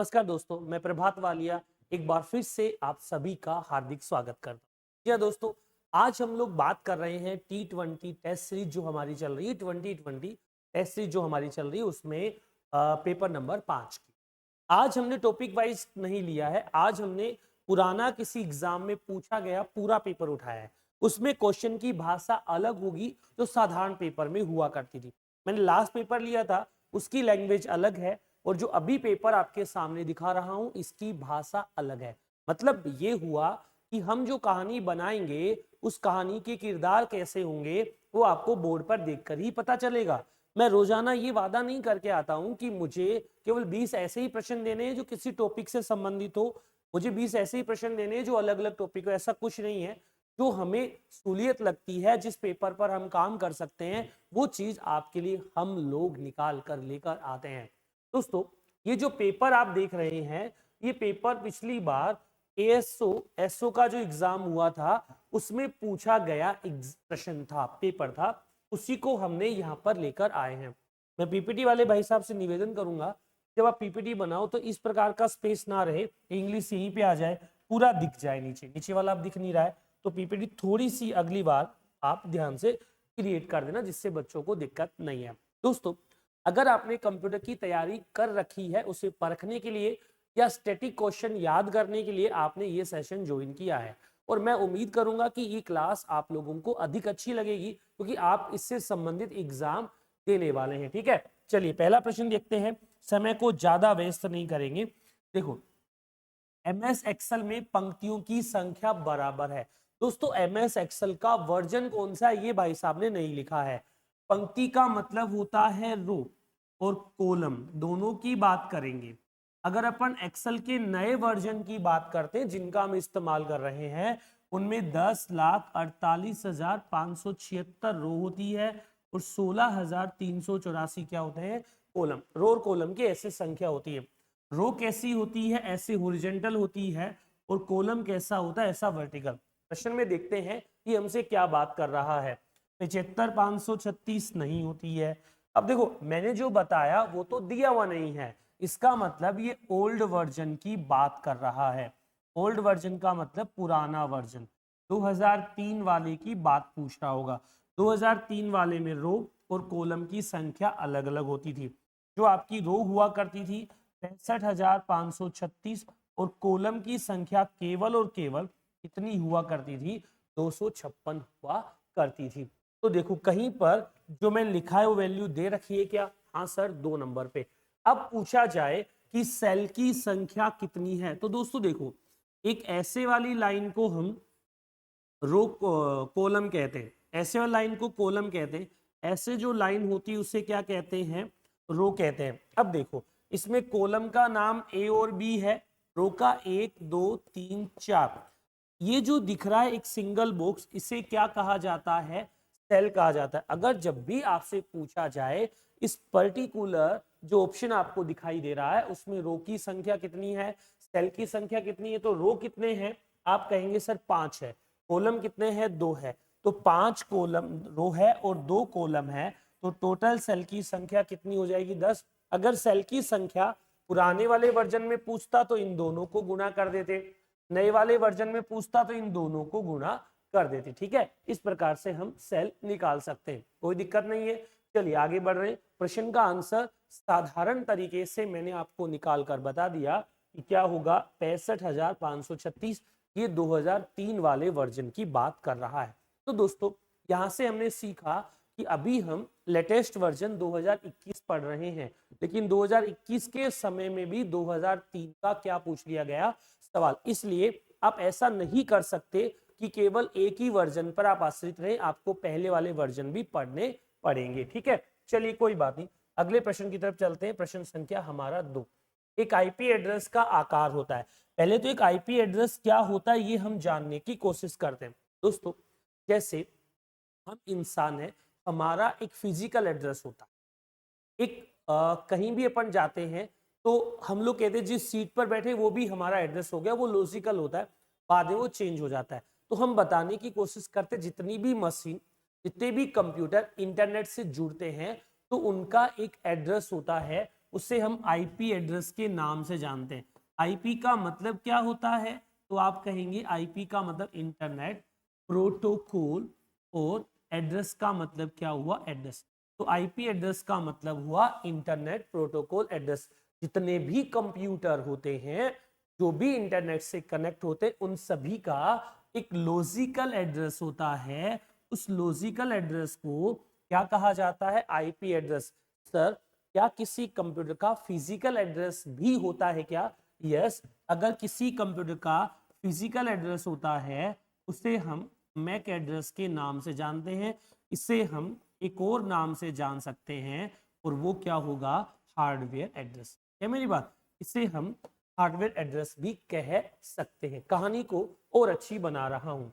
नमस्कार दोस्तों, मैं प्रभात वालिया एक बार फिर से आप सभी का हार्दिक स्वागत करता हूँ। जी हाँ दोस्तों, आज हम लोग बात कर रहे हैं T20 टेस्ट सीरीज जो हमारी चल रही है। 2020 टेस्ट सीरीज जो हमारी चल रही है उसमें पेपर नंबर 5 की। आज हमने टॉपिक वाइज नहीं लिया है, आज हमने पुराना किसी एग्जाम में पूछा गया पूरा पेपर उठाया है। उसमें क्वेश्चन की भाषा अलग होगी जो साधारण पेपर में हुआ करती थी। मैंने लास्ट पेपर लिया था, उसकी लैंग्वेज अलग है और जो अभी पेपर आपके सामने दिखा रहा हूं इसकी भाषा अलग है। मतलब ये हुआ कि हम जो कहानी बनाएंगे उस कहानी के किरदार कैसे होंगे वो आपको बोर्ड पर देखकर ही पता चलेगा। मैं रोजाना ये वादा नहीं करके आता हूं कि मुझे केवल 20 ऐसे ही प्रश्न देने हैं जो किसी टॉपिक से संबंधित हो, मुझे 20 ऐसे ही प्रश्न देने हैं जो अलग अलग टॉपिक हो। ऐसा कुछ नहीं है। जो हमें सहूलियत लगती है, जिस पेपर पर हम काम कर सकते हैं, वो चीज आपके लिए हम लोग निकाल कर लेकर आते हैं। दोस्तों, ये जो पेपर आप देख रहे हैं, ये पेपर पिछली बार एसओ का जो एग्जाम हुआ था उसमें पूछा गया प्रश्न था, पेपर था, उसी को हमने यहाँ पर लेकर आए हैं। मैं पीपीटी वाले भाई साहब से निवेदन करूंगा, जब आप पीपीटी बनाओ तो इस प्रकार का स्पेस ना रहे, इंग्लिश यहीं पे आ जाए, पूरा दिख जाए, नीचे नीचे वाला आप दिख नहीं रहा है तो पीपीटी थोड़ी सी अगली बार आप ध्यान से क्रिएट कर देना जिससे बच्चों को दिक्कत नहीं है। दोस्तों, अगर आपने कंप्यूटर की तैयारी कर रखी है उसे परखने के लिए या स्टैटिक क्वेश्चन याद करने के लिए आपने ये सेशन ज्वाइन किया है, और मैं उम्मीद करूंगा कि ये क्लास आप लोगों को अधिक अच्छी लगेगी क्योंकि आप इससे संबंधित एग्जाम देने वाले हैं। ठीक है, चलिए पहला प्रश्न देखते हैं, समय को ज्यादा व्यस्त नहीं करेंगे। देखो, एमएस एक्सेल में पंक्तियों की संख्या बराबर है। दोस्तों, एमएस एक्सेल का वर्जन कौन सा है ये भाई साहब ने नहीं लिखा है। पंक्ति का मतलब होता है रो और कॉलम, दोनों की बात करेंगे। अगर अपन एक्सेल के नए वर्जन की बात करते हैं जिनका हम इस्तेमाल कर रहे हैं, उनमें 10,48,576 रो होती है और 16,384 क्या होते हैं, कॉलम। रो और कॉलम की ऐसे संख्या होती है। रो कैसी होती है, ऐसे हॉरिजॉन्टल होती है, और कॉलम कैसा होता है, ऐसा वर्टिकल। प्रश्न में देखते हैं कि हमसे क्या बात कर रहा है। 75,536 नहीं होती है। अब देखो, मैंने जो बताया वो तो दिया हुआ नहीं है, इसका मतलब ये ओल्ड वर्जन की बात कर रहा है। ओल्ड वर्जन का मतलब पुराना वर्जन, 2003 वाले की बात पूछ रहा होगा। 2003 वाले में रो और कॉलम की संख्या अलग अलग होती थी। जो आपकी रो हुआ करती थी 65,536 और कॉलम की संख्या केवल और केवल कितनी हुआ करती थी, 256 हुआ करती थी। तो देखो, कहीं पर जो मैं लिखा है वो वैल्यू दे रखी है क्या? हाँ सर, 2 नंबर पे। अब पूछा जाए कि सेल की संख्या कितनी है, तो दोस्तों देखो, एक ऐसे वाली लाइन को हम रो कॉलम कहते हैं, ऐसे वाली लाइन को कॉलम कहते हैं, ऐसे जो लाइन होती है उसे क्या कहते हैं, रो कहते हैं। अब देखो, इसमें कॉलम का नाम ए और बी है, रो का 1 2 3 4। ये जो दिख रहा है एक सिंगल बॉक्स, इसे क्या कहा जाता है, सेल कहा जाता है। अगर जब भी आपसे पूछा जाए इस पर्टिकुलर जो ऑप्शन आपको दिखाई दे रहा है उसमें रो की संख्या कितनी है, सेल की संख्या कितनी है, तो रो कितने हैं आप कहेंगे सर 5 है, कॉलम कितने हैं 2 है, तो 5 कॉलम रो है और 2 कॉलम है, तो टोटल सेल की संख्या कितनी हो जाएगी, 10। अगर सेल की संख्या पुराने वाले वर्जन में पूछता तो इन दोनों को गुणा कर देते, नए वाले वर्जन में पूछता तो इन दोनों को गुणा कर देते। ठीक है, इस प्रकार से हम सेल निकाल सकते हैं, कोई दिक्कत नहीं है। चलिए आगे बढ़ रहे हैं। प्रश्न का आंसर साधारण तरीके से मैंने आपको निकाल कर बता दिया कि क्या होगा, 65,536। ये 2003 वाले वर्जन की बात कर रहा है। तो दोस्तों, यहां से हमने सीखा कि अभी हम लेटेस्ट वर्जन 2021 पढ़ रहे हैं, लेकिन 2021 के समय में भी 2003 का क्या पूछ लिया गया, सवाल। इसलिए आप ऐसा नहीं कर सकते कि केवल एक ही वर्जन पर आप आश्रित रहे, आपको पहले वाले वर्जन भी पढ़ने पड़ेंगे। ठीक है, चलिए कोई बात नहीं, अगले प्रश्न की तरफ चलते हैं। प्रश्न संख्या हमारा 2। एक आईपी एड्रेस का आकार होता है। पहले तो एक आईपी एड्रेस क्या होता है ये हम जानने की कोशिश करते हैं। दोस्तों, जैसे हम इंसान है, हमारा एक फिजिकल एड्रेस होता है। एक कहीं भी अपन जाते हैं तो हम लोग कहते हैं जिस सीट पर बैठे वो भी हमारा एड्रेस हो गया, वो लॉजिकल होता है, बाद में वो चेंज हो जाता है। तो हम बताने की कोशिश करते हैं जितनी भी मशीन, जितने भी कंप्यूटर इंटरनेट से जुड़ते हैं तो उनका एक एड्रेस होता है, उसे हम आईपी एड्रेस के नाम से जानते हैं। आईपी का मतलब क्या होता है, तो आप कहेंगे आईपी का मतलब इंटरनेट प्रोटोकॉल, और एड्रेस का मतलब क्या हुआ, एड्रेस। तो आईपी एड्रेस का मतलब हुआ इंटरनेट प्रोटोकॉल एड्रेस। जितने भी कंप्यूटर होते हैं, जो भी इंटरनेट से कनेक्ट होते हैं, उन सभी का एक लॉजिकल एड्रेस होता है। उस लॉजिकल एड्रेस को क्या कहा जाता है, आईपी एड्रेस। सर क्या किसी कंप्यूटर का फिजिकल एड्रेस भी होता है क्या? यस, अगर किसी कंप्यूटर का फिजिकल एड्रेस होता है उसे हम मैक एड्रेस के नाम से जानते हैं। इसे हम एक और नाम से जान सकते हैं, और वो क्या होगा, हार्डवेयर एड्रेस। है मेरी बात? इसे हम हार्डवेयर एड्रेस भी कह सकते हैं। कहानी को और अच्छी बना रहा हूं।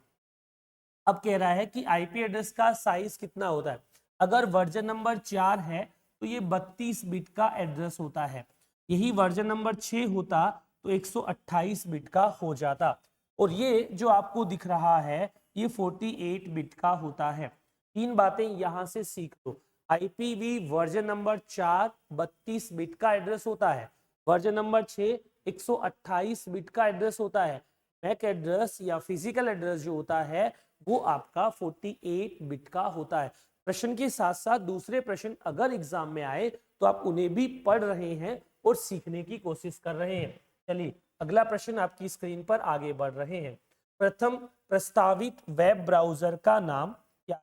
अब कह रहा है कि आईपी एड्रेस का साइज कितना होता है। अगर वर्जन नंबर 4 है तो ये 32 बिट का एड्रेस होता है। यही वर्जन नंबर 6 होता तो 128 बिट का हो जाता। और ये जो आपको दिख रहा है ये 48 बिट का होता है। तीन बातें यहां से सीख लो। आईपीवी वर्जन नंबर 4 32 बिट का एड्रेस होता है। वर्जन नंबर 6 128 बिट का एड्रेस होता है। मैक एड्रेस या फिजिकल एड्रेस जो होता है वो आपका 48 बिट का होता है। प्रश्न के साथ साथ दूसरे प्रश्न अगर एग्जाम में आए तो आप उन्हें भी पढ़ रहे हैं और सीखने की कोशिश कर रहे हैं। चलिए अगला प्रश्न आपकी स्क्रीन पर आगे बढ़ रहे हैं। प्रथम प्रस्तावित वेब ब्राउजर का नाम क्या है?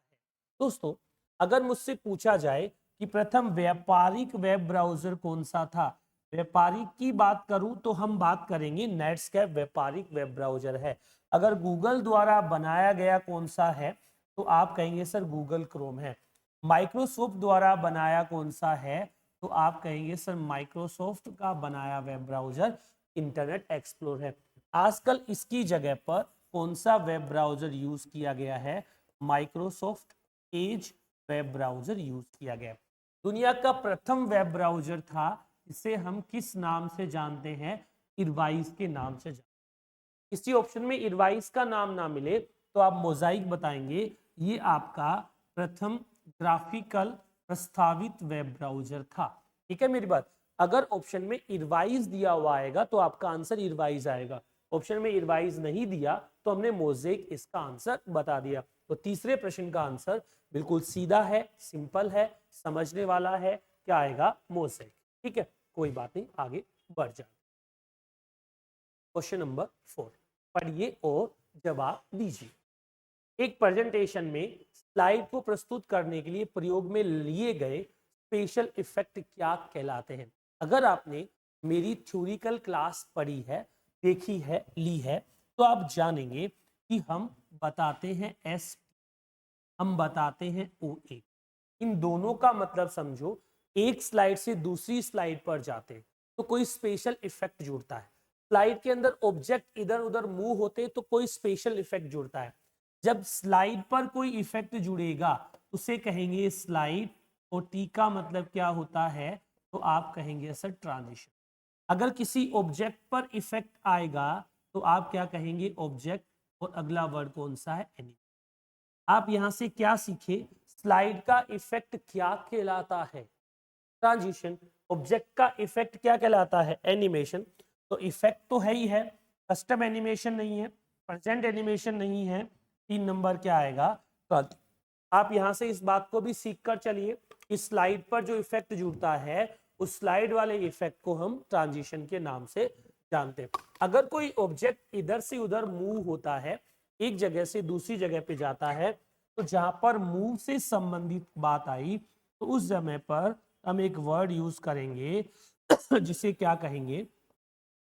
दोस्तों अगर मुझसे पूछा जाए कि प्रथम व्यापारिक वेब ब्राउजर कौन सा था, व्यापारिक की बात करूं तो हम बात करेंगे नेटस्केप व्यापारिक वेब ब्राउजर है। अगर गूगल द्वारा बनाया गया कौन सा है तो आप कहेंगे सर गूगल क्रोम है। माइक्रोसॉफ्ट द्वारा बनाया कौन सा है तो आप कहेंगे सर माइक्रोसॉफ्ट का बनाया वेब ब्राउजर इंटरनेट एक्सप्लोर है। आजकल इसकी जगह पर कौन सा वेब ब्राउजर यूज किया गया है? Microsoft Edge web browser use किया गया। दुनिया का प्रथम वेब ब्राउजर था, इसे हम किस नाम से जानते हैं? इरवाइज के नाम से जानते हैं। किसी ऑप्शन में इरवाइज का नाम ना मिले तो आप मोजाइक बताएंगे। ये आपका प्रथम ग्राफिकल प्रस्तावित वेब ब्राउजर था। ठीक है मेरी बात? अगर ऑप्शन में इरवाइज दिया हुआ आएगा तो आपका आंसर इरवाइज आएगा। ऑप्शन में इरवाइज नहीं दिया तो हमने मोजेक इसका आंसर बता दिया। तो तीसरे प्रश्न का आंसर बिल्कुल सीधा है, सिंपल है, समझने वाला है। क्या आएगा? मोजेक। ठीक है, कोई बात नहीं, आगे बढ़ जाए। क्वेश्चन नंबर 4 पढ़िए और जवाब दीजिए। एक प्रेजेंटेशन में स्लाइड को प्रस्तुत करने के लिए प्रयोग में लिए गए स्पेशल इफेक्ट क्या कहलाते हैं? अगर आपने मेरी थ्योरिकल क्लास पढ़ी है, देखी है, ली है, तो आप जानेंगे कि हम बताते हैं एस, हम बताते हैं ओ ए। इन दोनों का मतलब समझो, एक स्लाइड से दूसरी स्लाइड पर जाते हैं तो कोई स्पेशल इफेक्ट जुड़ता है। स्लाइड के अंदर ऑब्जेक्ट इधर उधर मूव होते तो कोई स्पेशल इफेक्ट जुड़ता है। जब स्लाइड पर कोई इफेक्ट जुड़ेगा उसे कहेंगे स्लाइड, और टी का मतलब क्या होता है तो आप कहेंगे सर ट्रांजिशन। अगर किसी ऑब्जेक्ट पर इफेक्ट आएगा तो आप क्या कहेंगे? ऑब्जेक्ट, और अगला वर्ड कौन सा है? एनिमेशन। आप यहां से क्या सीखे? स्लाइड का इफेक्ट क्या कहलाता है? ट्रांजिशन। ऑब्जेक्ट का इफेक्ट क्या कहलाता है? एनिमेशन। तो इफेक्ट तो है ही है, कस्टम एनिमेशन नहीं है, प्रेजेंट एनिमेशन नहीं है। 3 नंबर क्या आएगा? आप यहां से इस बात को भी सीख कर चलिए, इस स्लाइड पर जो इफेक्ट जुड़ता है उस स्लाइड वाले इफेक्ट को हम ट्रांजिशन के नाम से जानते हैं। अगर कोई ऑब्जेक्ट इधर से उधर मूव होता है, एक जगह से दूसरी जगह पे जाता है, तो जहां पर मूव से संबंधित बात आई तो उस समय पर हम एक वर्ड यूज करेंगे जिसे क्या कहेंगे?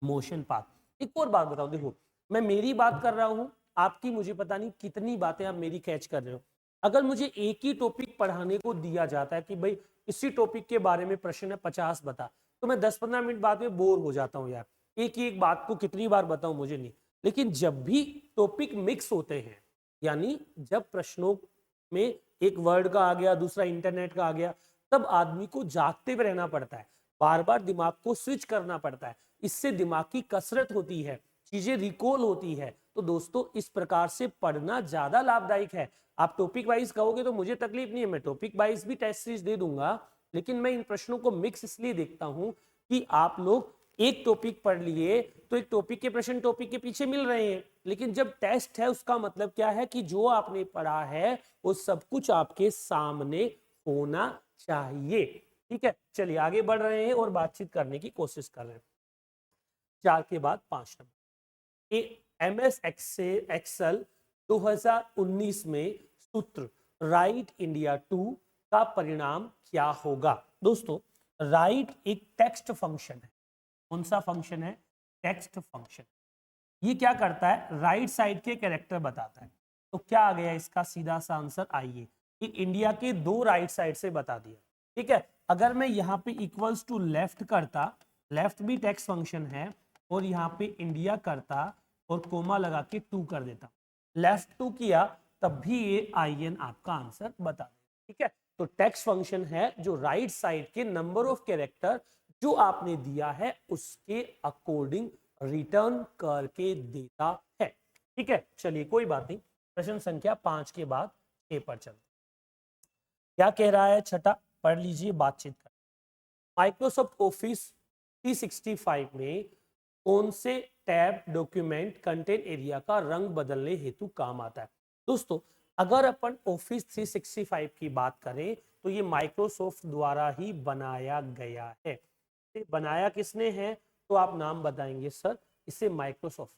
Motion path. एक और बात बताओ, देखो मैं मेरी बात कर रहा हूं, आपकी मुझे पता नहीं कितनी बातें आप मेरी कैच कर रहे हो। अगर मुझे एक ही टॉपिक पढ़ाने को दिया जाता है कि भाई इसी टॉपिक के बारे में प्रश्न है 50 बता, तो मैं 10-15 मिनट बाद में बोर हो जाता हूँ यार। एक ही एक बात को कितनी बार बताऊं मुझे नहीं। लेकिन जब भी टॉपिक मिक्स होते हैं, यानी जब प्रश्नों में एक वर्ड का आ गया, दूसरा इंटरनेट का आ गया, तब आदमी को जागते हुए रहना पड़ता है, बार बार दिमाग को स्विच करना पड़ता है। इससे दिमाग की कसरत होती है, चीजें रिकॉल होती है। तो दोस्तों इस प्रकार से पढ़ना ज्यादा लाभदायक है। आप टॉपिक वाइज कहोगे तो मुझे तकलीफ नहीं है, मैं टॉपिक वाइज भी टेस्ट सीरीज दे दूंगा, लेकिन मैं इन प्रश्नों को मिक्स इसलिए देखता हूं कि आप लोग एक टॉपिक पढ़ लिए तो एक टॉपिक के प्रश्न टॉपिक के पीछे मिल रहे हैं, लेकिन जब टेस्ट है उसका मतलब क्या है कि जो आपने पढ़ा है वो सब कुछ आपके सामने होना चाहिए। ठीक है, चलिए आगे बढ़ रहे हैं और बातचीत करने की कोशिश कर रहे हैं। 4 के बाद 5 नंबर, MS एक्सेल 2019 में सूत्र राइट इंडिया 2 का परिणाम क्या होगा। दोस्तों, राइट एक टेक्स्ट फंक्शन है। कौन सा फंक्शन है? Text function. ये क्या करता है? राइट साइड के कैरेक्टर बताता है। तो क्या आ गया इसका सीधा सा आंसर? आइए, कि इंडिया के 2 राइट साइड से बता दिया। ठीक है, अगर मैं यहाँ पे इक्वल्स टू लेफ्ट करता, लेफ्ट भी टेक्स्ट फंक्शन है, और यहाँ पे इंडिया करता और कोमा लगा के 2 कर देता, लेफ्ट 2 किया, तब भी ये IN आपका आंसर बता देगा। ठीक है, तो टेक्स्ट फंक्शन है जो राइट साइड के नंबर ऑफ कैरेक्टर जो आपने दिया है उसके अकॉर्डिंग रिटर्न करके देता है। ठीक है, चलिए कोई बात नहीं। प्रश्न संख्या 5 के बाद 6 पर चलते। क्या कह रहा है? छठा पढ़ लीजिए, बातचीत कर। माइक्रोसॉफ्ट ऑफिस 365 में कौन से टैब डॉक्यूमेंट कंटेंट एरिया का रंग बदलने हेतु काम आता है? दोस्तों, अगर अपन ऑफिस 365 की बात करें तो ये माइक्रोसॉफ्ट द्वारा ही बनाया गया है। बनाया किसने है? तो आप नाम बताएंगे सर, इसे माइक्रोसॉफ्ट।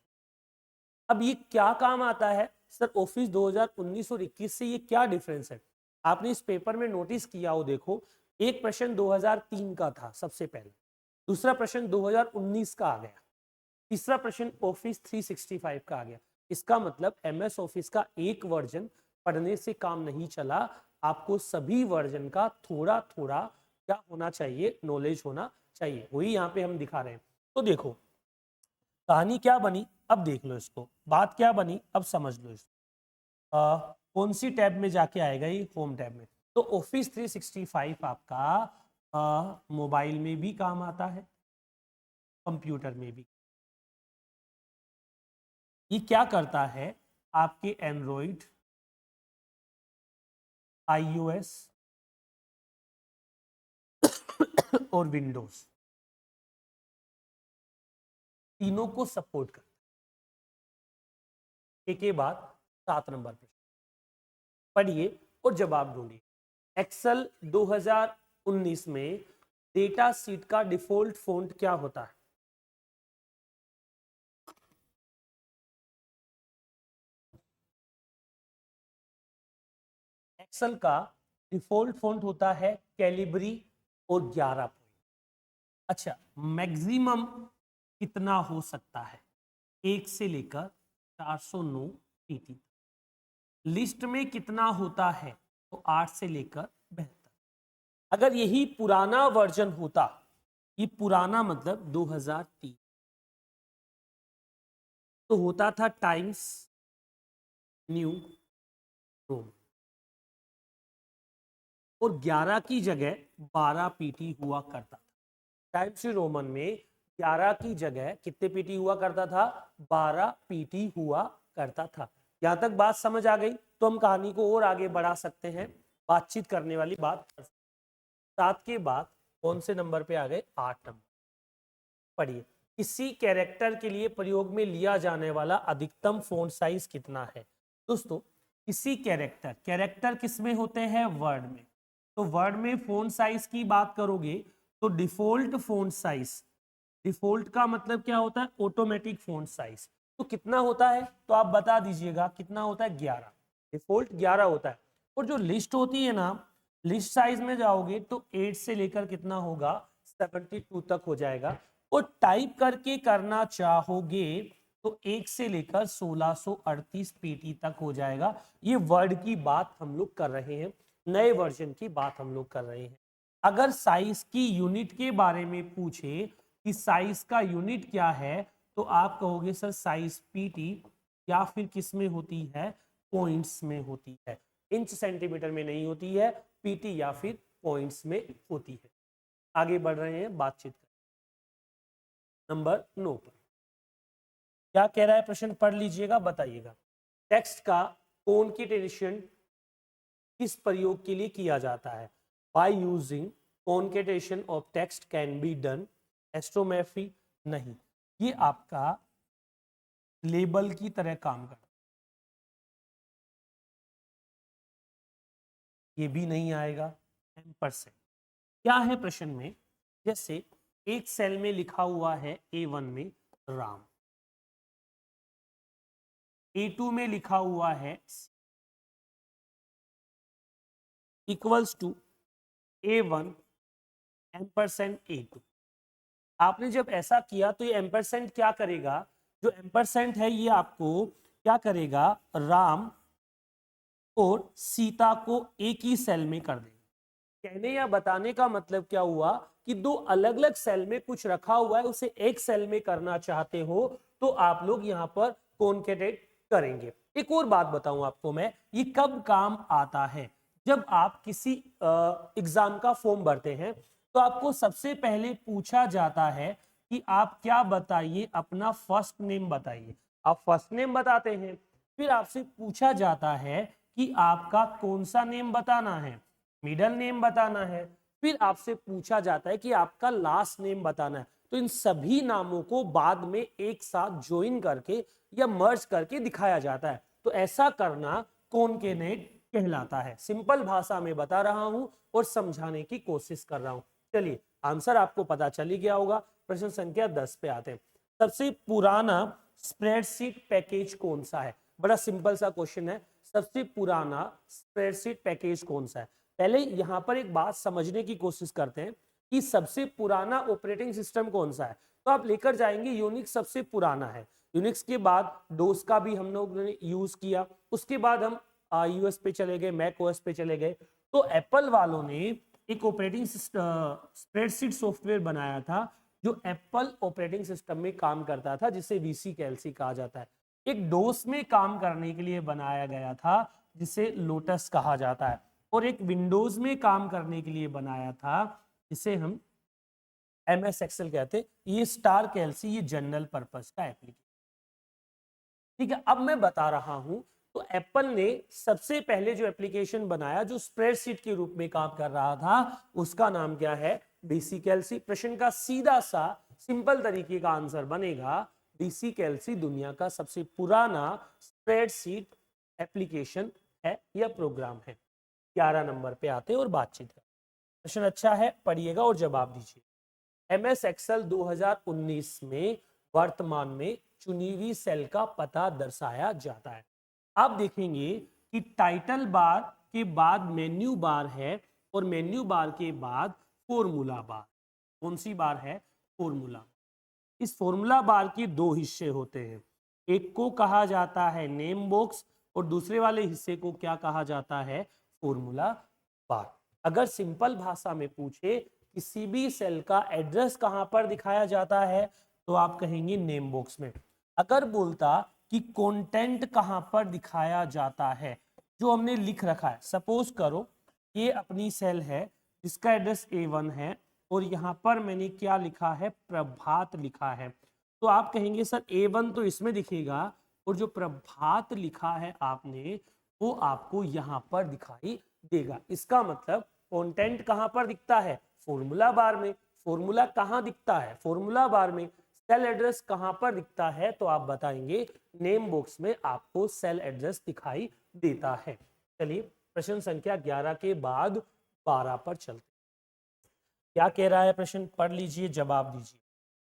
अब ये क्या काम आता है सर? ऑफिस 2019 और 21 से ये क्या डिफरेंस है? आपने इस पेपर में नोटिस किया हो, देखो, एक प्रश्न 2003 का था सबसे पहले, दूसरा प्रश्न 2019 का आ गया, तीसरा प्रश्न ऑफिस 365 का आ गया। इसका मतलब MS ऑफिस का एक वर्जन पढ़ने से काम नहीं चला, आपको सभी वर्जन का थोड़ा थोड़ा क्या होना चाहिए? नॉलेज होना चाहिए। वही यहाँ पे हम दिखा रहे हैं। तो देखो कहानी क्या बनी, अब देख लो इसको, बात क्या बनी अब समझ लो इसको। कौन सी टैब में जाके आएगा? ये होम टैब में। तो ऑफिस 365 आपका मोबाइल में भी काम आता है, कंप्यूटर में भी। ये क्या करता है? आपके एंड्रॉइड, iOS और विंडोज तीनों को सपोर्ट करता है। के बाद 7 नंबर प्रश्न पढ़िए और जवाब ढूंढिए। एक्सेल 2019 में डेटा सीट का डिफॉल्ट फॉन्ट क्या होता है? एक्सेल का डिफॉल्ट फॉन्ट होता है कैलिब्री और 11 पॉइंट। अच्छा, मैक्सिमम कितना हो सकता है? 1 से लेकर 409 pt। लिस्ट में कितना होता है? तो 8 से लेकर 72। अगर यही पुराना वर्जन होता, ये पुराना मतलब 2003, तो होता था टाइम्स न्यू रोमन, और 11 की जगह 12 pt हुआ करता था। टाइम्स न्यू रोमन में 11 की जगह कितने pt हुआ करता था? 12 pt हुआ करता था। यहां तक बात समझ आ गई तो हम कहानी को और आगे बढ़ा सकते हैं, बातचीत करने वाली बात। 7 के बाद कौन से नंबर पे आ गए? 8 नंबर पढ़िए। किसी कैरेक्टर के लिए प्रयोग में लिया जाने वाला अधिकतम फॉन्ट साइज कितना है? दोस्तों, किसी कैरेक्टर, कैरेक्टर किस में होते हैं? वर्ड में। तो वर्ड में फॉन्ट साइज की बात करोगे तो डिफॉल्ट फॉन्ट साइज, डिफॉल्ट का मतलब क्या होता है? Automatic font size. तो कितना होता है? तो आप बता दीजिएगा कितना होता है? 11। डिफॉल्ट 11 होता है। और जो लिस्ट होती है ना, लिस्ट साइज में जाओगे तो 8 से लेकर कितना होगा? 72 तक हो जाएगा। और टाइप करके करना चाहोगे तो 1 से लेकर 1638 pt तक हो जाएगा। ये वर्ड की बात हम लोग कर रहे हैं, नए वर्जन की बात हम लोग कर रहे हैं। अगर साइज की यूनिट के बारे में पूछे कि साइज का यूनिट क्या है, तो आप कहोगे सर साइज pt, या फिर किस में होती है? पॉइंट्स में होती है, इंच सेंटीमीटर में नहीं होती है, pt या फिर पॉइंट्स में होती है। आगे बढ़ रहे हैं, बातचीत नंबर 9 पर। क्या कह रहा है प्रश्न? पढ़ लीजिएगा, बताइएगा। टेक्स्ट का कॉन्केटेनेशन किस प्रयोग के लिए किया जाता है? By using concatenation of text can be done, एस्ट्रोमॉर्फी नहीं, ये आपका लेबल की तरह काम करता है, ये भी नहीं आएगा। एम्परसेंड क्या है प्रश्न में, जैसे एक सेल में लिखा हुआ है A1 में राम, A2 में लिखा हुआ है equals to A1 ampersand A2। आपने जब ऐसा किया तो ये एम्परसेंड क्या करेगा, जो एम्परसेंड है ये आपको क्या करेगा, राम और सीता को एक ही सेल में कर देगा। कहने या बताने का मतलब क्या हुआ कि दो अलग अलग सेल में कुछ रखा हुआ है, उसे एक सेल में करना चाहते हो तो आप लोग यहाँ पर कॉन्केटेट करेंगे। एक और बात बताऊं आपको मैं, ये कब काम आता है, जब आप किसी एग्जाम का फॉर्म भरते हैं तो आपको सबसे पहले पूछा जाता है कि आप क्या बताइए, अपना फर्स्ट नेम बताइए, आप फर्स्ट नेम बताते हैं, फिर आपसे पूछा जाता है कि आपका कौन सा नेम बताना है, मिडल नेम बताना है, फिर आपसे पूछा जाता है कि आपका लास्ट नेम बताना है। तो इन सभी नामों को बाद में एक साथ ज्वाइन करके या मर्ज करके दिखाया जाता है, तो ऐसा करना कॉन्केनेट कहलाता है। सिंपल भाषा में बता रहा हूं और समझाने की कोशिश कर रहा हूं। चलिए आंसर आपको पता चल ही गया होगा। प्रश्न संख्या 10 पे आते हैं। सबसे पुराना स्प्रेडशीट पैकेज कौन सा है, बड़ा सिंपल सा क्वेश्चन है, सबसे पुराना स्प्रेडशीट पैकेज कौन सा है। पहले यहां पर एक बात समझने की कोशिश करते हैं कि सबसे पुराना ऑपरेटिंग सिस्टम कौन सा है, तो आप लेकर जाएंगे यूनिक्स सबसे पुराना है, यूनिक्स के बाद डोस का भी हम लोग ने यूज किया, उसके बाद हम यूएस पे चले गए, मैक ओएस पे चले गए। तो एप्पल वालों ने एक ऑपरेटिंग स्प्रेडशीट सॉफ्टवेयर बनाया था जो एप्पल ऑपरेटिंग सिस्टम में काम करता था, जिसे वीसी कैलसी कहा जाता है। एक डोस में काम करने के लिए बनाया गया था जिसे लोटस कहा जाता है, और एक विंडोज में काम करने के लिए बनाया था जिसे हम MS एक्सेल कहते हैं। ये स्टार कैलसी, ये जनरल पर्पस का एप्लीकेशन, ठीक है। अब मैं बता रहा हूं, तो एप्पल ने सबसे पहले जो एप्लीकेशन बनाया जो स्प्रेडशीट के रूप में काम कर रहा था, उसका नाम क्या है, बीसी कैलसी। प्रश्न का सीधा सा सिंपल तरीके का आंसर बनेगा बीसी कैलसी दुनिया का सबसे पुराना स्प्रेडशीट एप्लीकेशन है या प्रोग्राम है। 11 नंबर पे आते हैं और बातचीत करते हैं। प्रश्न अच्छा है, पढ़िएगा और जवाब दीजिए। MS एक्सेल 2019 में वर्तमान में चुनी हुई सेल का पता दर्शाया जाता है। आप देखेंगे कि टाइटल बार के बाद मेन्यू बार है और मेन्यू बार के बाद फॉर्मूला बार। कौन सी बार है, फॉर्मूला। इस फॉर्मूला बार के दो हिस्से होते हैं, एक को कहा जाता है नेम बॉक्स और दूसरे वाले हिस्से को क्या कहा जाता है, फॉर्मूला बार। अगर सिंपल भाषा में पूछे किसी भी सेल का एड्रेस कहां पर दिखाया जाता है, तो आप कहेंगे नेम बॉक्स में। अगर बोलता कि कंटेंट कहां पर दिखाया जाता है, जो हमने लिख रखा है, सपोज करो ये अपनी सेल है जिसका एड्रेस A1 है और यहाँ पर मैंने क्या लिखा है, प्रभात लिखा है, तो आप कहेंगे सर A1 तो इसमें दिखेगा और जो प्रभात लिखा है आपने वो आपको यहाँ पर दिखाई देगा। इसका मतलब कंटेंट कहाँ पर दिखता है, फॉर्मूला बार में। फॉर्मूला कहाँ दिखता है, फॉर्मूला बार में। सेल एड्रेस कहाँ पर दिखता है, तो आप बताएंगे नेम बॉक्स में आपको सेल एड्रेस दिखाई देता है। चलिए प्रश्न संख्या 11 के बाद 12 पर चलते। क्या कह रहा है प्रश्न, पढ़ लीजिए, जवाब दीजिए।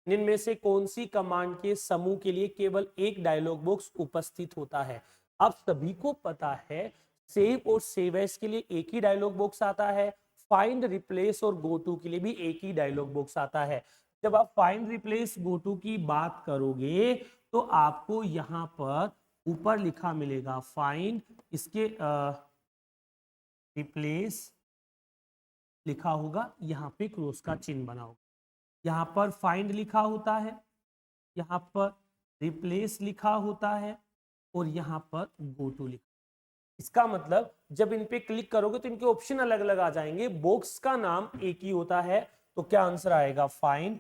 इनमें से कौन सी कमांड के समूह के लिए केवल एक डायलॉग बॉक्स उपस्थित होता है। आप सभी को पता है सेव और सेव एज के लिए एक ही डायलॉग बॉक्स आता है, फाइंड रिप्लेस और गो टू के लिए भी एक ही डायलॉग बॉक्स आता है। जब आप फाइंड रिप्लेस गो टू की बात करोगे तो आपको यहाँ पर ऊपर लिखा मिलेगा फाइंड, इसके रिप्लेस लिखा होगा, यहाँ पे क्रॉस का चिन्ह बना होगा, यहाँ पर फाइंड लिखा होता है, यहाँ पर रिप्लेस लिखा होता है और यहाँ पर गो टू लिखा। इसका मतलब जब इन पे क्लिक करोगे तो इनके ऑप्शन अलग अलग आ जाएंगे, बॉक्स का नाम एक ही होता है, तो क्या आंसर आएगा, find,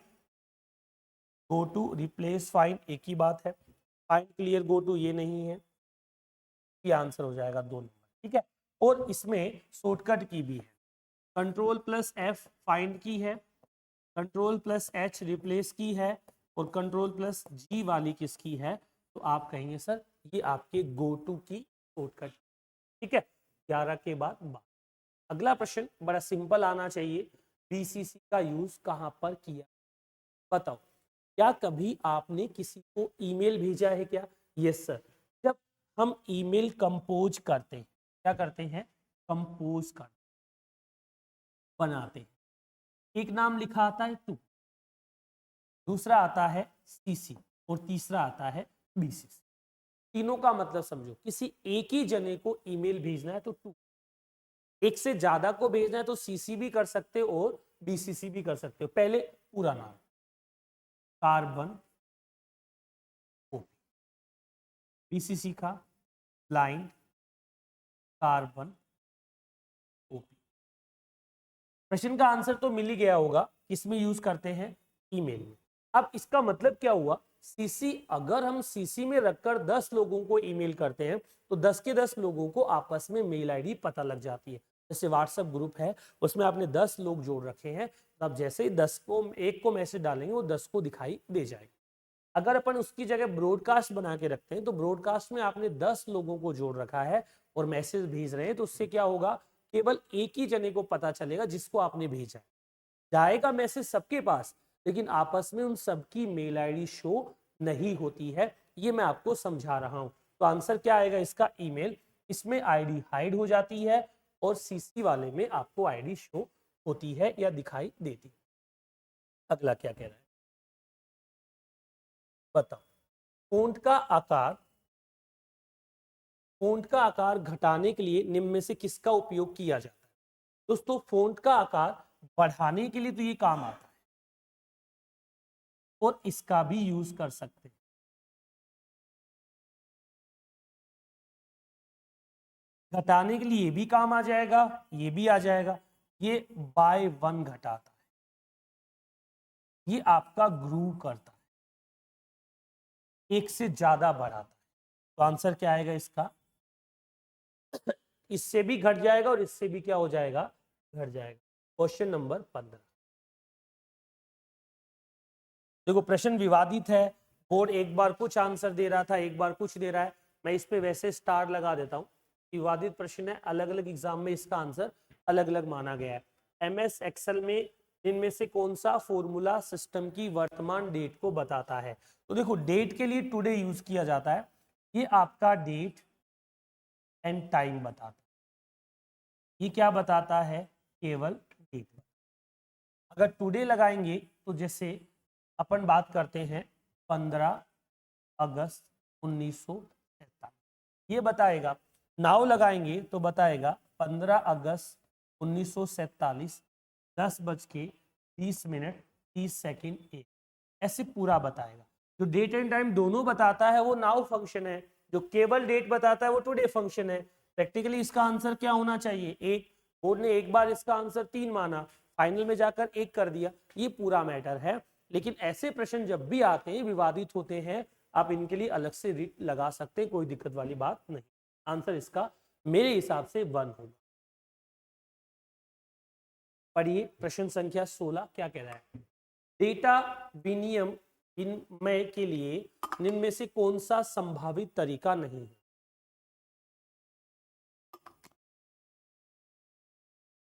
go to, replace, find एक ही बात है। फाइंड क्लियर गो टू ये नहीं है, ये आंसर हो जाएगा 2 नंबर, ठीक है। और इसमें शॉर्टकट की भी है, कंट्रोल प्लस एफ फाइंड की है, कंट्रोल प्लस एच रिप्लेस की है, और कंट्रोल प्लस जी वाली किसकी है, तो आप कहेंगे सर ये आपके गो टू की शॉर्टकट। ठीक है, 11 के बाद 12। अगला प्रश्न बड़ा सिंपल आना चाहिए, बीसीसी का यूज कहां पर किया, बताओ। क्या कभी आपने किसी को ईमेल भेजा है क्या? यस सर, जब हम ईमेल कंपोज करते हैं, क्या करते हैं, कंपोज कर बनाते हैं, एक नाम लिखा आता है टू, दूसरा आता है सीसी, और तीसरा आता है बीसीसी। तीनों का मतलब समझो, किसी एक ही जने को ईमेल भेजना है तो टू, एक से ज्यादा को भेजना है तो सीसी भी कर सकते हो और बीसीसी भी कर सकते हो। पहले पूरा नाम, कार्बन कॉपी, बीसीसी का ब्लाइंड कार्बन कॉपी। प्रश्न का आंसर तो मिल ही गया होगा, किसमें यूज करते हैं, ईमेल में। अब इसका मतलब क्या हुआ, सीसी अगर हम सीसी में रखकर 10 लोगों को ईमेल करते हैं तो 10 के 10 लोगों को आपस में मेल आईडी पता लग जाती है। जैसे व्हाट्सएप ग्रुप है, उसमें आपने 10 लोग जोड़ रखे हैं, तो आप जैसे ही 10 को एक को मैसेज डालेंगे वो 10 को दिखाई दे जाएगा। अगर अपन उसकी जगह ब्रॉडकास्ट बना के रखते हैं तो ब्रॉडकास्ट में आपने 10 लोगों को जोड़ रखा है और मैसेज भेज रहे हैं, तो उससे क्या होगा, केवल एक ही जने को पता चलेगा जिसको आपने भेजा है। जाएगा मैसेज सबके पास, लेकिन आपस में उन सबकी मेल आईडी शो नहीं होती है। ये मैं आपको समझा रहा हूं। तो आंसर क्या आएगा इसका, ईमेल। इसमें आईडी हाइड हो जाती है और सीसी वाले में आपको आईडी शो होती है या दिखाई देती है। अगला क्या कह रहा है, बताओ। फोंट का आकार, फोंट का आकार घटाने के लिए निम्न में से किसका उपयोग किया जाता है? दोस्तों फोंट का आकार बढ़ाने के लिए तो ये काम आता है और इसका भी यूज कर सकते हैं। घटाने के लिए ये भी काम आ जाएगा, ये भी आ जाएगा। ये बाय 1 घटाता है, ये आपका ग्रूव करता है, एक से ज्यादा बढ़ाता है। तो आंसर क्या आएगा इसका, इससे भी घट जाएगा और इससे भी क्या हो जाएगा, घट जाएगा। Question number 15। देखो प्रश्न विवादित है, बोर्ड एक बार कुछ आंसर दे रहा था, एक बार कुछ दे रहा है। मैं इस पे वैसे स्टार लगा देता हूं, विवादित प्रश्न है, अलग अलग एग्जाम में इसका आंसर अलग अलग माना गया है। एमएस एक्सेल में इनमें से कौन सा फॉर्मूला सिस्टम की वर्तमान डेट को बताता है? तो देखो डेट के लिए टुडे यूज किया जाता है, ये आपका डेट एंड टाइम बताता है। ये क्या बताता है, केवल डेट। अगर टुडे लगाएंगे तो जैसे अपन बात करते हैं 15 अगस्त 1947, ये बताएगा। नाउ लगाएंगे तो बताएगा 15 अगस्त 1947 10:20 30 एक, ऐसे पूरा बताएगा। जो डेट एंड टाइम दोनों बताता है वो नाउ फंक्शन है, जो केवल डेट बताता है वो टुडे फंक्शन है। प्रैक्टिकली इसका आंसर क्या होना चाहिए, एक। बोर्ड ने एक बार इसका आंसर 3 माना, फाइनल में जाकर 1 कर दिया, ये पूरा मैटर है। लेकिन ऐसे प्रश्न जब भी आते हैं विवादित होते हैं, आप इनके लिए अलग से रिट लगा सकते हैं, कोई दिक्कत वाली बात नहीं। आंसर इसका मेरे हिसाब से 1 होगा। पढ़िए प्रश्न संख्या 16 क्या कह रहा है, डेटा विनिमय के लिए निम्न में से कौन सा संभावित तरीका नहीं है?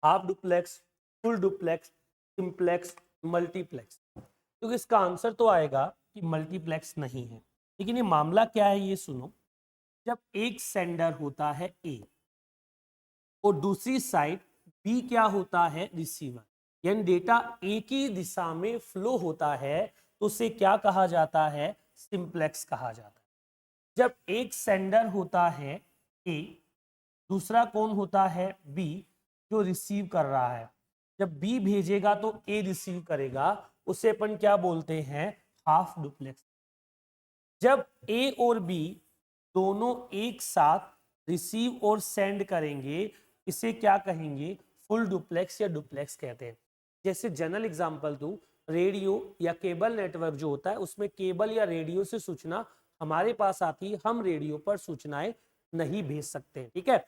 Half duplex, full duplex, simplex, multiplex. तो इसका आंसर तो आएगा कि मल्टीप्लेक्स नहीं है। लेकिन ये मामला क्या है ये सुनो, जब एक सेंडर होता है ए और दूसरी साइड बी क्या होता है, रिसीवर, यानी डेटा एक ही दिशा में फ्लो होता है, तो उसे क्या कहा जाता है, सिंप्लेक्स कहा जाता है। जब एक सेंडर होता है ए, दूसरा कौन होता है, बी, जो रिसीव कर रहा है, जब बी भेजेगा तो ए रिसीव करेगा, उसे अपन क्या बोलते हैं, हाफ डुप्लेक्स। जब ए और बी दोनों एक साथ रिसीव और सेंड करेंगे, इसे क्या कहेंगे, फुल डुप्लेक्स या डुप्लेक्स कहते हैं। जैसे जनरल एग्जांपल दूं, रेडियो या केबल नेटवर्क जो होता है उसमें केबल या रेडियो से सूचना हमारे पास आती है, हम रेडियो पर सूचनाएं नहीं भेज सकते, ठीक है।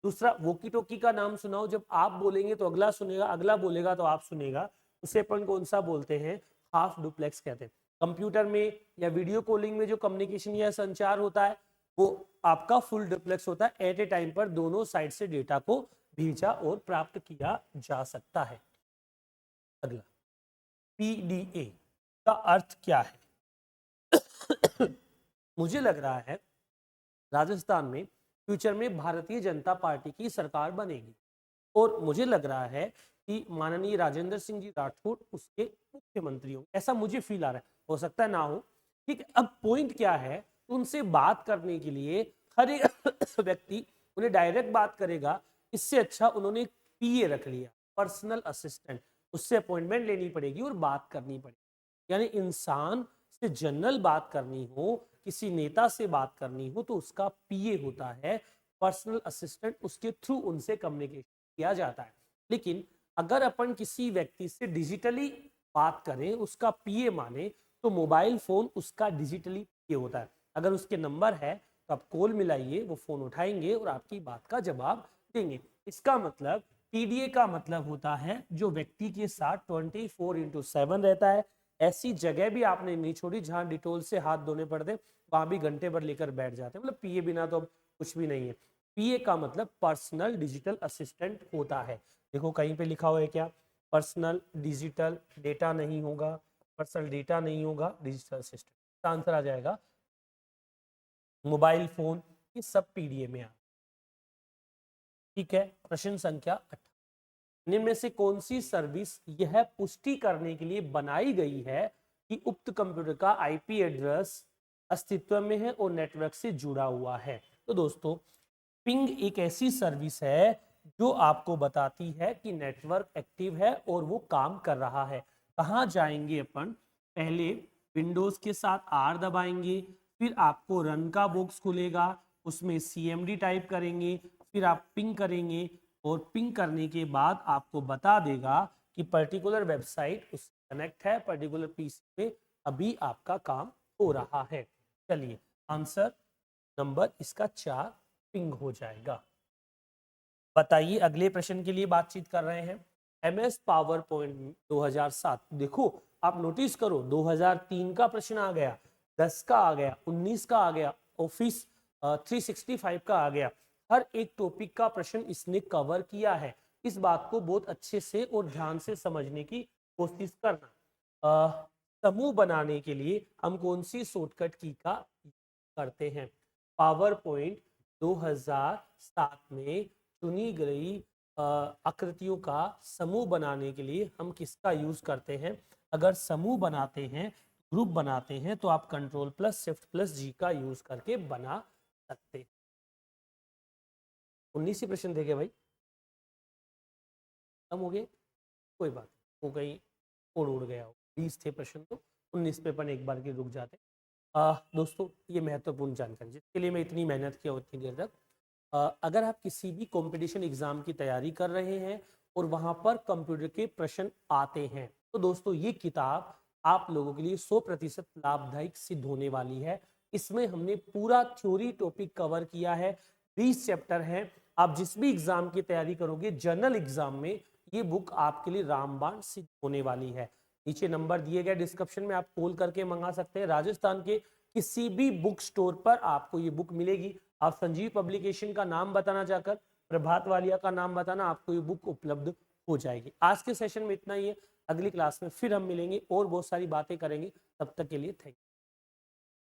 दूसरा वोकी टोकी का नाम सुनाओ, जब आप बोलेंगे तो अगला सुनेगा, अगला बोलेगा तो आप सुनेगा, उसे अपन कौन सा बोलते हैं, हाफ डुप्लेक्स कहते हैं। कंप्यूटर में या वीडियो कॉलिंग में जो कम्युनिकेशन या संचार होता है वो आपका फुल डुप्लेक्स होता है, एट ए टाइम पर दोनों साइड से डेटा को भेजा और प्राप्त किया जा सकता है। अगला पीडीए का अर्थ क्या है? मुझे लग रहा है राजस्थान में फ्यूचर में भारतीय जनता पार्टी की सरकार बनेगी और मुझे लग रहा है कि माननीय राजेंद्र सिंह जी राठौड़ उसके मुख्यमंत्री होंगे, ऐसा मुझे फील आ रहा है, हो सकता है ना हो। ठीक है, अब पॉइंट क्या है, उनसे बात करने के लिए हर एक व्यक्ति उन्हें डायरेक्ट बात करेगा, इससे अच्छा उन्होंने पीए रख लिया, पर्सनल असिस्टेंट, उससे अपॉइंटमेंट लेनी पड़ेगी और बात करनी पड़ेगी। यानी इंसान से जनरल बात करनी हो, किसी नेता से बात करनी हो तो उसका पीए होता है, पर्सनल असिस्टेंट, उसके थ्रू उनसे कम्युनिकेशन किया जाता है। लेकिन अगर अपन किसी व्यक्ति से डिजिटली बात करें, उसका पीए माने, तो मोबाइल फोन उसका डिजिटली पीए होता है। अगर उसके नंबर है तो आप कॉल मिलाइए, वो फोन उठाएंगे और आपकी बात का जवाब देंगे। इसका मतलब पीडीए का मतलब होता है जो व्यक्ति के साथ 24/7 रहता है। ऐसी जगह भी आपने नहीं छोड़ी जहां डिटोल से हाथ धोने पड़ते, वहां भी घंटे भर लेकर बैठ जाते हैं। मतलब पीए बिना तो कुछ भी नहीं है। पीए का मतलब पर्सनल डिजिटल असिस्टेंट होता है। देखो कहीं पे लिखा हुआ है क्या, पर्सनल डिजिटल डेटा नहीं होगा, पर्सनल डेटा नहीं होगा, डिजिटल असिस्टेंट। आंसर आ जाएगा मोबाइल फोन, ये सब पीडीए में आ। ठीक है, प्रश्न संख्या 8, निम्न में से कौन सी सर्विस यह पुष्टि करने के लिए बनाई गई है कि उक्त कंप्यूटर का आईपी एड्रेस अस्तित्व में है और नेटवर्क से जुड़ा हुआ है? तो दोस्तों पिंग एक ऐसी सर्विस है जो आपको बताती है कि नेटवर्क एक्टिव है और वो काम कर रहा है। कहाँ जाएंगे अपन, पहले विंडोज के साथ आर दबाएंगे, फिर आपको रन का बॉक्स खुलेगा, उसमें सीएमडी टाइप करेंगे, फिर आप पिंग करेंगे और पिंग करने के बाद आपको बता देगा कि पर्टिकुलर वेबसाइट उससे कनेक्ट है, पर्टिकुलर पीसी पे अभी आपका काम हो रहा है। चलिए आंसर नंबर इसका 4 पिंग हो जाएगा। बताइए अगले प्रश्न के लिए बातचीत कर रहे हैं। एमएस पावर पॉइंट 2007, देखो आप नोटिस करो 2003 का प्रश्न आ गया, 10 का आ गया, 19 का आ गया, ऑफिस 365 का आ गया। हर एक टॉपिक का प्रश्न इसने कवर किया है। इस बात को बहुत अच्छे से और ध्यान से समझने की कोशिश करना। समूह बनाने के लिए हम कौन सी शॉर्टकट की का करते हैं? पावर पॉइंट 2007 में चुनी गई आकृतियों का समूह बनाने के लिए हम किसका यूज करते हैं? अगर समूह बनाते हैं, ग्रुप बनाते हैं, तो आप कंट्रोल प्लस शिफ्ट प्लस जी का यूज करके बना सकते हैं। 19 ही प्रश्न थे क्या भाई? कम हो गए, कोई बात नहीं, वो कहीं उड़ गया हो। 20 थे प्रश्न तो 19 पे अपन एक बार के रुक जाते। दोस्तों ये महत्वपूर्ण जानकारी जिसके लिए मैं इतनी मेहनत किया उतनी देर तक, अगर आप किसी भी कंपटीशन एग्जाम की तैयारी कर रहे हैं और वहां पर कंप्यूटर के प्रश्न आते हैं, तो दोस्तों ये किताब आप लोगों के लिए 100% लाभदायक सिद्ध होने वाली है। इसमें हमने पूरा थ्योरी टॉपिक कवर किया है, 20 चैप्टर हैं। आप जिस भी एग्जाम की तैयारी करोगे जनरल एग्जाम में ये बुक आपके लिए रामबाण सिद्ध होने वाली है। नीचे नंबर दिए गए डिस्क्रिप्शन में आप कॉल करके मंगा सकते हैं। राजस्थान के किसी भी बुक स्टोर पर आपको ये बुक मिलेगी। आप संजीव पब्लिकेशन का नाम बताना चाहकर प्रभात वालिया का नाम बताना, आपको ये बुक उपलब्ध हो जाएगी। आज के सेशन में इतना ही है, अगली क्लास में फिर हम मिलेंगे और बहुत सारी बातें करेंगे। तब तक के लिए थैंक यू।